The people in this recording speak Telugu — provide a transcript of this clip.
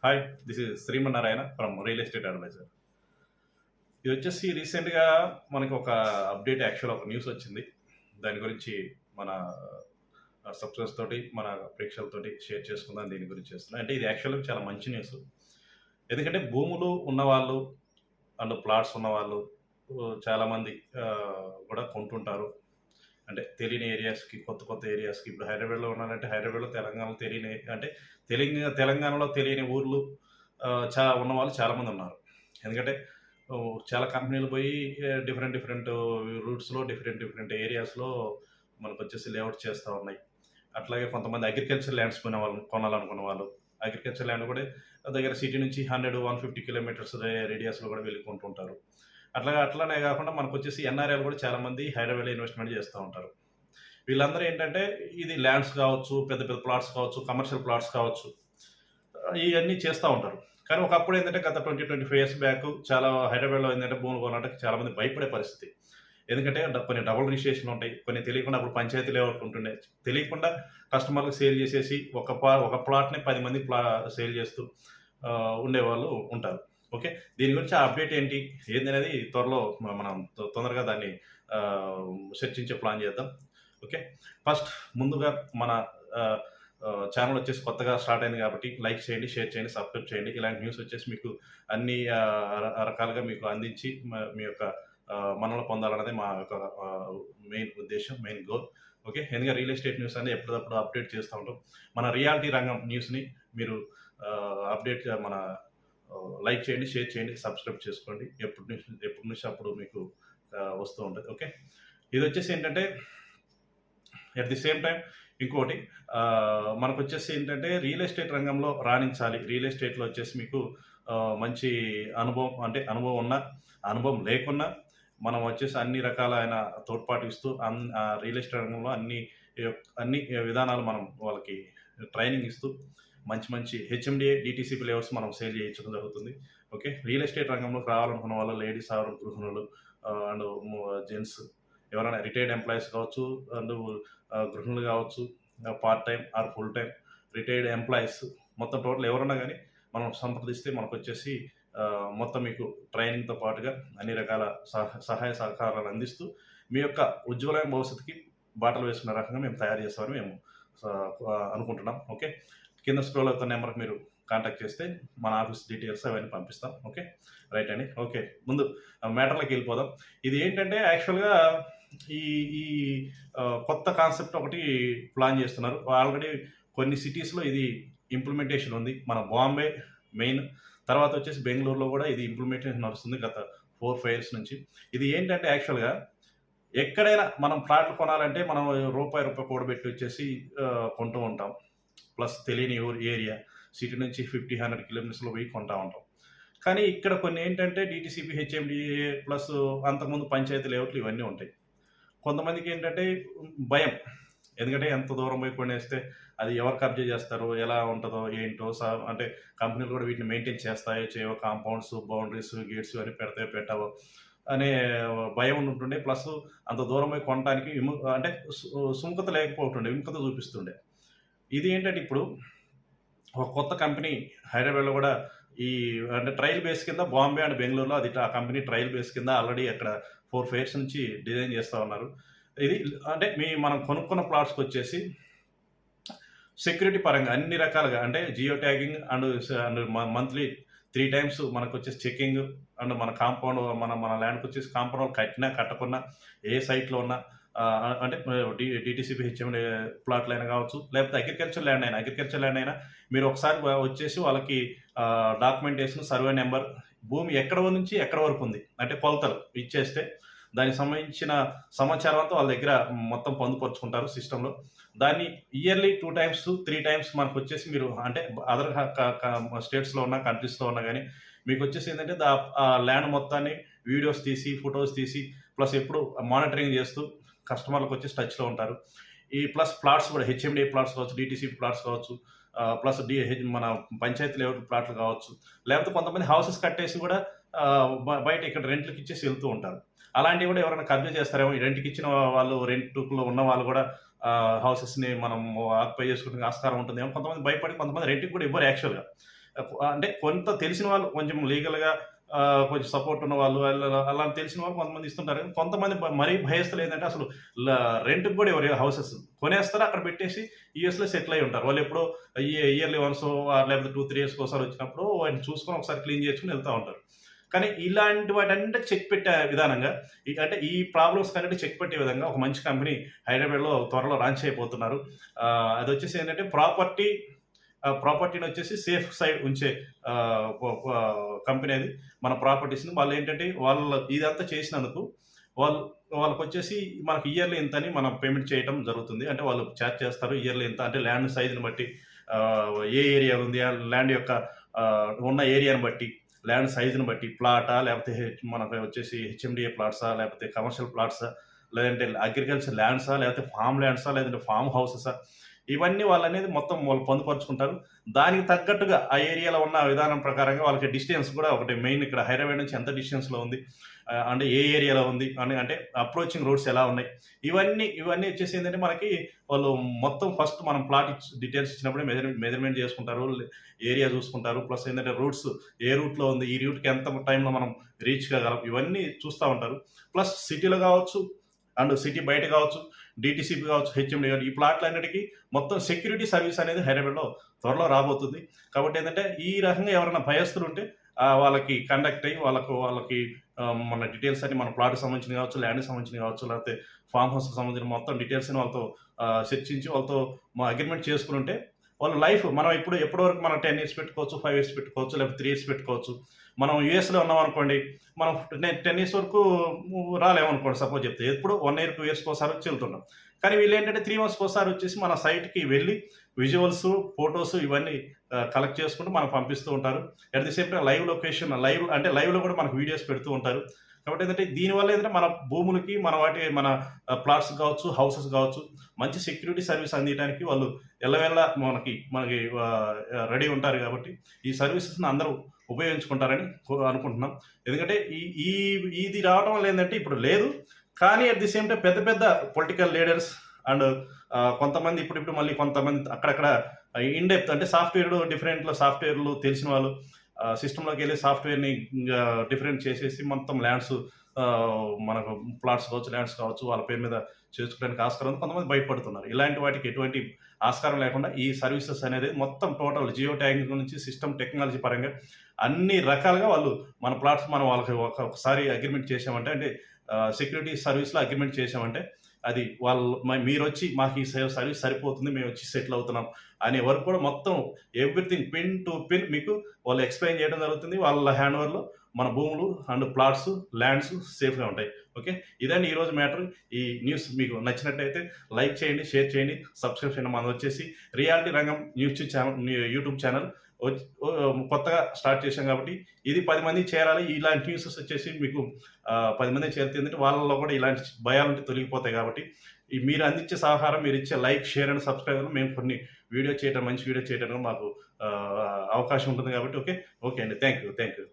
Hi, this is Srimannarayana from real estate advisor. ఇది వచ్చేసి రీసెంట్గా మనకి ఒక అప్డేట్, యాక్చువల్ ఒక న్యూస్ వచ్చింది. దాని గురించి మన సబ్స్క్రైబర్స్ తోటి, మన ప్రేక్షకులతోటి షేర్ చేసుకుందాం. దీని గురించి చేస్తున్నాం అంటే ఇది యాక్చువల్గా చాలా మంచి న్యూస్. ఎందుకంటే భూములు ఉన్నవాళ్ళు అండ్ ప్లాట్స్ ఉన్నవాళ్ళు చాలామంది కూడా కొంటుంటారు. అంటే తెలియని ఏరియాస్కి, కొత్త కొత్త ఏరియాస్కి. ఇప్పుడు హైదరాబాద్లో ఉన్నారంటే హైదరాబాద్లో, తెలంగాణలో తెలియని అంటే తెలంగాణలో తెలియని ఊర్లు ఉన్నవాళ్ళు చాలామంది ఉన్నారు. ఎందుకంటే చాలా కంపెనీలు పోయి డిఫరెంట్ డిఫరెంట్ రూట్స్లో, డిఫరెంట్ డిఫరెంట్ ఏరియాస్లో మనకు వచ్చేసి లేఅవుట్ చేస్తూ ఉన్నాయి. అట్లాగే కొంతమంది అగ్రికల్చర్ ల్యాండ్స్ కొనాలనుకున్న వాళ్ళు అగ్రికల్చర్ ల్యాండ్ కూడా దగ్గర సిటీ నుంచి 100-150 కిలోమీటర్స్ రేడియస్లో కూడా వెళ్ళి కొంటుంటారు. అట్లానే కాకుండా మనకు వచ్చేసి ఎన్ఆర్ఐలు కూడా చాలామంది హైదరాబాద్లో ఇన్వెస్ట్మెంట్ చేస్తూ ఉంటారు. వీళ్ళందరూ ఏంటంటే ఇది ల్యాండ్స్ కావచ్చు, పెద్ద పెద్ద ప్లాట్స్ కావచ్చు, కమర్షియల్ ప్లాట్స్ కావచ్చు, ఇవన్నీ చేస్తూ ఉంటారు. కానీ ఒకప్పుడు ఏంటంటే గత 20-25 ఇయర్స్ బ్యాక్ చాలా హైదరాబాద్లో ఏంటంటే భూములు కొనాలంటే చాలామంది భయపడే పరిస్థితి. ఎందుకంటే కొన్ని డబుల్ రిజిస్ట్రేషన్ ఉంటాయి, కొన్ని తెలియకుండా అప్పుడు పంచాయతీ లేఅవుట్ ఉంటుండే. తెలియకుండా కస్టమర్లకు సేల్ చేసేసి ఒక ప్లాట్ని 10 మంది సేల్ చేస్తూ ఉండేవాళ్ళు ఉంటారు. ఓకే, దీని గురించి ఆ అప్డేట్ ఏందనేది త్వరలో మనం తొందరగా దాన్ని చర్చించే ప్లాన్ చేద్దాం. ఓకే, ఫస్ట్ ముందుగా మన ఛానల్ వచ్చేసి కొత్తగా స్టార్ట్ అయింది కాబట్టి లైక్ చేయండి, షేర్ చేయండి, సబ్స్క్రైబ్ చేయండి. ఇలాంటి న్యూస్ వచ్చేసి మీకు అన్ని రకాలుగా మీకు అందించి మీ యొక్క మనలో పొందాలన్నది మా యొక్క మెయిన్ ఉద్దేశం, మెయిన్ గోల్. ఓకే, ఎందుకంటే రియల్ ఎస్టేట్ న్యూస్ అనేది ఎప్పటికప్పుడు అప్డేట్ చేస్తూ ఉంటాం. మన రియాలిటీ రంగం న్యూస్ని మీరు అప్డేట్ మన లైక్ చేయండి, షేర్ చేయండి, సబ్స్క్రైబ్ చేసుకోండి. ఎప్పటి నుంచి అప్పుడు మీకు వస్తూ ఉంటుంది. ఓకే, ఇది వచ్చేసి ఏంటంటే ఎట్ ది సేమ్ టైం ఇంకోటి మనకు వచ్చేసి ఏంటంటే రియల్ ఎస్టేట్ రంగంలో రాణించాలి. రియల్ ఎస్టేట్లో వచ్చేసి మీకు మంచి అనుభవం, అంటే అనుభవం ఉన్న, అనుభవం లేకున్నా మనం వచ్చేసి అన్ని రకాలైన తోడ్పాటు ఇస్తూ రియల్ ఎస్టేట్ రంగంలో అన్ని విధానాలు మనం వాళ్ళకి ట్రైనింగ్ ఇస్తూ మంచి మంచి హెచ్ఎండిఏ, డిటిసిపి లేఅవుట్స్ మనం సేల్ చేయించడం జరుగుతుంది. ఓకే, రియల్ ఎస్టేట్ రంగంలోకి రావాలనుకున్న వాళ్ళు లేడీస్ ఆర్ గృహిణులు అండ్ జెంట్స్ ఎవరైనా రిటైర్డ్ ఎంప్లాయీస్ కావచ్చు, అండ్ గృహిణులు కావచ్చు, part time or full time retired employees, మొత్తం టోటల్ ఎవరన్నా కానీ మనం సంప్రదిస్తే మనకు వచ్చేసి మొత్తం మీకు ట్రైనింగ్తో పాటుగా అన్ని రకాల సహాయ సహకారాలు అందిస్తూ మీ యొక్క ఉజ్వలమైన భవిష్యత్తుకి బాటలు వేసుకునే రకంగా మేము తయారు చేస్తామని మేము అనుకుంటున్నాం. ఓకే, కింద స్క్రోల్ అవుతున్న నెంబర్కి మీరు కాంటాక్ట్ చేస్తే మన ఆఫీస్ డీటెయిల్స్ అవన్నీ పంపిస్తాం. ఓకే, రైట్ అండి. ఓకే, ముందు మ్యాటర్లోకి వెళ్ళిపోదాం. ఇది ఏంటంటే యాక్చువల్గా ఈ ఈ కొత్త కాన్సెప్ట్ ఒకటి ప్లాన్ చేస్తున్నారు. ఆల్రెడీ కొన్ని సిటీస్లో ఇది ఇంప్లిమెంటేషన్ ఉంది. మన బాంబే మెయిన్, తర్వాత వచ్చేసి బెంగళూరులో కూడా ఇది ఇంప్లిమెంటేషన్ నడుస్తుంది గత 4-5 ఇయర్స్ నుంచి. ఇది ఏంటంటే యాక్చువల్గా ఎక్కడైనా మనం ప్లాట్లు కొనాలంటే మనం రూపాయి కూడబెట్టి వచ్చేసి కొంటూ ఉంటాం. ప్లస్ తెలియని ఏరియా, సిటీ నుంచి 50-100 కిలోమీటర్స్లో పోయి కొంటూ ఉంటాం. కానీ ఇక్కడ కొన్ని ఏంటంటే డిటిసిపి, హెచ్ఎండిఏ ప్లస్ అంతకుముందు పంచాయతీ లేఅవుట్లు ఇవన్నీ ఉంటాయి. కొంతమందికి ఏంటంటే భయం, ఎందుకంటే ఎంత దూరం పోయి కొనేస్తే అది ఎవరు కబ్జా చేస్తారో, ఎలా ఉంటుందో ఏంటో, అంటే కంపెనీలు కూడా వీటిని మెయింటైన్ చేస్తాయో చేయవో, కాంపౌండ్స్, బౌండరీస్, గేట్స్ ఇవన్నీ పెట్టవో అనే భయం ఉంటుండే. ప్లస్ అంత దూరం పోయి కొనడానికి అంటే సుముఖత లేకపోతుండే, విముఖత చూపిస్తుండే. ఇది ఏంటంటే ఇప్పుడు ఒక కొత్త కంపెనీ హైదరాబాద్లో కూడా అంటే ట్రయల్ బేస్ కింద బాంబే అండ్ బెంగళూరులో అది ఆ కంపెనీ ట్రయల్ బేస్ కింద ఆల్రెడీ అక్కడ 4 ఫేర్స్ నుంచి డిజైన్ చేస్తూ ఉన్నారు. ఇది అంటే మనం కొనుక్కున్న ప్లాట్స్కి వచ్చేసి సెక్యూరిటీ పరంగా అన్ని రకాలుగా, అంటే geo tagging and monthly 3 times మనకు వచ్చేసి చెకింగ్, అండ్ మన కాంపౌండ్ మన ల్యాండ్కి వచ్చేసి కాంపౌండ్ కట్టినా కట్టకున్నా ఏ సైట్లో ఉన్నా, అంటే డిటిసిపి, హెచ్ఎండి ప్లాట్లు అయినా కావచ్చు, లేకపోతే అగ్రికల్చర్ ల్యాండ్ అయినా మీరు ఒకసారి వచ్చేసి వాళ్ళకి డాక్యుమెంటేషన్, సర్వే నెంబర్, భూమి ఎక్కడ నుంచి ఎక్కడ వరకు ఉంది అంటే కొలతలు ఇచ్చేస్తే దానికి సంబంధించిన సమాచారం అంతా వాళ్ళ దగ్గర మొత్తం పొందుపరుచుకుంటారు సిస్టంలో. దాన్ని ఇయర్లీ 2 టైమ్స్ 3 టైమ్స్ మనకు వచ్చేసి మీరు అంటే అదర్ స్టేట్స్లో ఉన్న, కంట్రీస్లో ఉన్నా కానీ మీకు వచ్చేసి ఏంటంటే ఆ ల్యాండ్ మొత్తాన్ని వీడియోస్ తీసి, ఫొటోస్ తీసి, ప్లస్ ఎప్పుడు మానిటరింగ్ చేస్తూ కస్టమర్లకు వచ్చేసి టచ్లో ఉంటారు. ఈ ప్లస్ ప్లాట్స్ కూడా హెచ్ఎండిఏ ప్లాట్స్ కావచ్చు, డిటిసి ప్లాట్స్ కావచ్చు, ప్లస్ మన పంచాయతీ లేఅవుట్ ప్లాట్లు కావచ్చు, లేకపోతే కొంతమంది హౌసెస్ కట్టేసి కూడా బయట ఇక్కడ రెంట్లకు ఇచ్చేసి వెళ్తూ ఉంటారు. అలాంటివి కూడా ఎవరైనా కబ్జా చేస్తారేమో, ఈ రెంట్కి ఇచ్చిన వాళ్ళు, రెంట్లో ఉన్న వాళ్ళు కూడా హౌసెస్ని మనం ఆక్యుపై చేసుకుంటే ఆస్కారం ఉంటుందేమో కొంతమంది భయపడి కొంతమంది రెంట్కి కూడా ఇవ్వరు యాక్చువల్గా. అంటే కొంత తెలిసిన వాళ్ళు కొంచెం లీగల్‌గా కొంచెం సపోర్ట్ ఉన్న వాళ్ళు అలా తెలిసిన వాళ్ళు కొంతమంది ఇస్తుంటారు. కొంతమంది మరీ భయస్తులు ఏంటంటే అసలు ల రెంట్‌కి కూడా ఇవ్వరు హౌసెస్. కొనేస్తారు అక్కడ పెట్టేసి యూఎస్‌లో సెటిల్ అయ్యి ఉంటారు. వాళ్ళు ఎప్పుడో ఇయర్లీ వన్సో లేకపోతే 2, 3 ఇయర్స్‌కి ఒకసారి వచ్చినప్పుడు వాటిని చూసుకొని ఒకసారి క్లీన్ చేసుకొని వెళ్తా ఉంటారు. కానీ ఇలాంటి వాటన్నిటికి చెక్ పెట్టే విధానంగా అంటే ఈ ప్రాబ్లమ్స్ అన్నిటికి చెక్ పెట్టే విధంగా ఒక మంచి కంపెనీ హైదరాబాద్‌లో త్వరలో లాంచ్ చేయబోతున్నారు. అదొచ్చేసి ఏంటంటే ప్రాపర్టీని వచ్చేసి సేఫ్ సైడ్ ఉంచే కంపెనీ అది. మన ప్రాపర్టీస్‌ని వాళ్ళేంటంటే ఇదంతా చేసినందుకు వాళ్ళు వాళ్ళకొచ్చేసి మనకి ఇయర్లీ ఇంతని మనం పేమెంట్ చేయటం జరుగుతుంది. అంటే వాళ్ళు చార్జ్ చేస్తారు ఇయర్లీ ఇంత అంటే ల్యాండ్ సైజ్‌ని బట్టి ఏ ఏరియా ఉంది, ఆ ల్యాండ్ యొక్క ఉన్న ఏరియాని బట్టి, ల్యాండ్ సైజ్‌ని బట్టి ప్లాటా లేకపోతే మనకు వచ్చేసి హెచ్ఎండిఏ ప్లాట్సా లేకపోతే కమర్షియల్ ప్లాట్సా లేదంటే అగ్రికల్చర్ ల్యాండ్సా లేకపోతే ఫార్మ్ ల్యాండ్సా లేదంటే ఫార్మ్ హౌసెసా ఇవన్నీ వాళ్ళనేది మొత్తం వాళ్ళు పొందుపరుచుకుంటారు. దానికి తగ్గట్టుగా ఆ ఏరియాలో ఉన్న విధానం ప్రకారంగా వాళ్ళకి డిస్టెన్స్ కూడా ఒకటి మెయిన్ ఇక్కడ హైదరాబాద్ నుంచి ఎంత డిస్టెన్స్‌లో ఉంది, అంటే ఏ ఏరియాలో ఉంది అని అంటే అప్రోచింగ్ రోడ్స్ ఎలా ఉన్నాయి. ఇవన్నీ వచ్చేసి ఏంటంటే మనకి వాళ్ళు మొత్తం ఫస్ట్ మనం ప్లాట్ డీటెయిల్స్ ఇచ్చినప్పుడే మెజర్మెంట్ చేసుకుంటారు. ఏరియా చూసుకుంటారు. ప్లస్ ఏంటంటే రూట్స్ ఏ రూట్‌లో ఉంది, ఈ రూట్‌కి ఎంత టైంలో మనం రీచ్ కాగలం ఇవన్నీ చూస్తా ఉంటారు. ప్లస్ సిటీలో కావచ్చు అండ్ సిటీ బయట కావచ్చు, డీటీసీపీ కావచ్చు, హెచ్ఎండి కావచ్చు, ఈ ప్లాట్లన్నిటికీ మొత్తం సెక్యూరిటీ సర్వీస్ అనేది హైదరాబాద్‌లో త్వరలో రాబోతుంది. కాబట్టి ఏంటంటే ఈ రకంగా ఎవరైనా భయస్థులు ఉంటే వాళ్ళకి కండక్ట్ అయ్యి వాళ్ళకి మన డీటెయిల్స్ అన్ని మన ప్లాట్‌కి సంబంధించినవి కావచ్చు, ల్యాండ్‌కి సంబంధించినవి కావచ్చు, లేకపోతే ఫార్మ్ హౌస్‌కి సంబంధించిన మొత్తం డీటెయిల్స్‌ని వాళ్ళతో చర్చించి వాళ్ళతో అగ్రీమెంట్ చేసుకొని ఉంటే వాళ్ళ లైఫ్ మనం ఎప్పటి వరకు మనం 10 ఇయర్స్ పెట్టుకోవచ్చు, 5 ఇయర్స్ పెట్టుకోవచ్చు, లేకపోతే 3 ఇయర్స్ పెట్టుకోవచ్చు. మనం యూఎస్‌లో ఉన్నామనుకోండి, మనం 10 ఇయర్స్ వరకు రాలేమనుకోండి సపోజ్ చెప్తే. ఎప్పుడు 1 ఇయర్, 2 ఇయర్స్‌కి ఒకసారి వచ్చి వెళ్తున్నాం. కానీ వీళ్ళేంటంటే 3 మంత్స్‌కి ఒకసారి వచ్చేసి మన సైట్‌కి వెళ్ళి విజువల్స్, ఫోటోస్ ఇవన్నీ కలెక్ట్ చేసుకుంటూ మనకు పంపిస్తూ ఉంటారు. అట్ ది సేమ్ టైమ్ లైవ్‌లో కూడా మనకు వీడియోస్ పెడుతూ ఉంటారు. కాబట్టి ఏంటంటే దీనివల్ల ఏంటంటే మన భూములకి మన ప్లాట్స్ కావచ్చు, హౌసెస్ కావచ్చు మంచి సెక్యూరిటీ సర్వీస్ అందించడానికి వాళ్ళు ఎల్లవేళలా మనకి రెడీ ఉంటారు. కాబట్టి ఈ సర్వీసెస్‌ని అందరూ ఉపయోగించుకుంటారని అనుకుంటున్నాం. ఎందుకంటే ఈ ఈ ఇది రావడం వల్ల ఏంటంటే ఇప్పుడు లేదు. కానీ అట్ ది సేమ్ టైమ్ పెద్ద పెద్ద పొలిటికల్ లీడర్స్ అండ్ కొంతమంది ఇప్పుడు మళ్ళీ కొంతమంది అక్కడక్కడ ఇన్ డెప్త్ అంటే సాఫ్ట్‌వేర్‌లు తెలిసిన వాళ్ళు సిస్టమ్‌లోకి వెళ్ళి సాఫ్ట్‌వేర్‌ని డిఫరెంట్ చేసేసి మొత్తం ల్యాండ్స్ మనకు ప్లాట్స్ కావచ్చు, ల్యాండ్స్ కావచ్చు వాళ్ళ పేరు మీద చేసుకోవడానికి ఆస్కారం ఉంది. కొంతమంది భయపడుతున్నారు. ఇలాంటి వాటికి ఎటువంటి ఆస్కారం లేకుండా ఈ సర్వీసెస్ అనేది మొత్తం టోటల్ జియో ట్యాగింగ్ నుంచి సిస్టమ్ టెక్నాలజీ పరంగా అన్ని రకాలుగా మన ప్లాట్స్ మనం వాళ్ళకి ఒకసారి అగ్రిమెంట్ చేసామంటే అంటే సెక్యూరిటీ సర్వీస్‌లో అగ్రిమెంట్ చేసామంటే అది మీరొచ్చి మాకు ఈ సర్వీస్ సరిపోతుంది, మేము వచ్చి సెటిల్ అవుతున్నాం అనే వరకు కూడా మొత్తం ఎవ్రీథింగ్ పిన్ టు పిన్ మీకు వాళ్ళు ఎక్స్‌ప్లెయిన్ చేయడం జరుగుతుంది. వాళ్ళ హ్యాండ్ ఓవర్‌లో మన భూములు అండ్ ప్లాట్స్, ల్యాండ్స్ సేఫ్‌గా ఉంటాయి. ఓకే. ఇదండి ఈరోజు మ్యాటర్. ఈ న్యూస్ మీకు నచ్చినట్టయితే లైక్ చేయండి, షేర్ చేయండి, సబ్స్క్రైబ్ చేయండి. మనది వచ్చేసి రియాలిటీ రంగం యూట్యూబ్ ఛానల్ కొత్తగా స్టార్ట్ చేశాం కాబట్టి ఇది 10 మందికి చేరాలి. ఇలాంటి న్యూసెస్ వచ్చేసి మీకు 10 మందికి చేరితే ఏంటంటే వాళ్ళలో కూడా ఇలాంటి భయాలుంటే తొలగిపోతాయి. కాబట్టి మీరు అందించే సహకారం, మీరు ఇచ్చే లైక్, షేర్ అండ్ సబ్స్క్రైబ్ మేము కొన్ని మంచి వీడియో చేయడానికి మాకు అవకాశం ఉంటుంది కాబట్టి ఓకే అండి. Thank you.